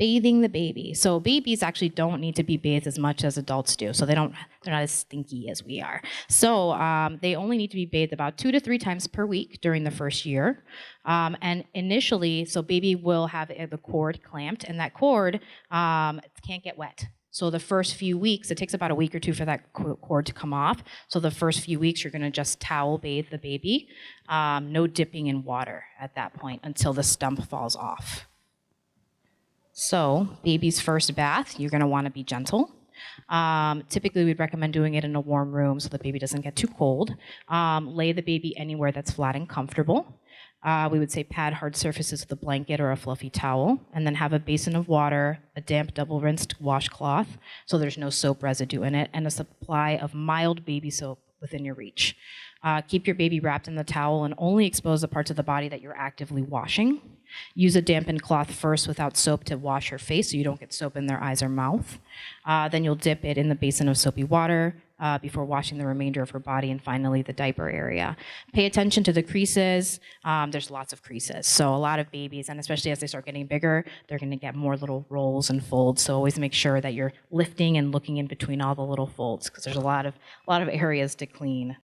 Bathing the baby. So babies actually don't need to be bathed as much as adults do. So they're not as stinky as we are. So they only need to be bathed about 2 to 3 times per week during the first year. And initially, so baby will have the cord clamped, and that cord can't get wet. So the first few weeks, it takes about a week or two for that cord to come off. So the first few weeks, you're going to just towel bathe the baby. No dipping in water at that point until the stump falls off. So baby's first bath, you're going to want to be gentle. Typically, we'd recommend doing it in a warm room so the baby doesn't get too cold. Lay the baby anywhere that's flat and comfortable. We would say pad hard surfaces with a blanket or a fluffy towel, and then have a basin of water, a damp double-rinsed washcloth, so there's no soap residue in it, and a supply of mild baby soap within your reach. Keep your baby wrapped in the towel and only expose the parts of the body that you're actively washing. Use a dampened cloth first without soap to wash her face so you don't get soap in their eyes or mouth. Then you'll dip it in the basin of soapy water before washing the remainder of her body, and finally the diaper area. Pay attention to the creases. There's lots of creases. So a lot of babies, and especially as they start getting bigger, they're going to get more little rolls and folds. So always make sure that you're lifting and looking in between all the little folds because there's a lot of areas to clean.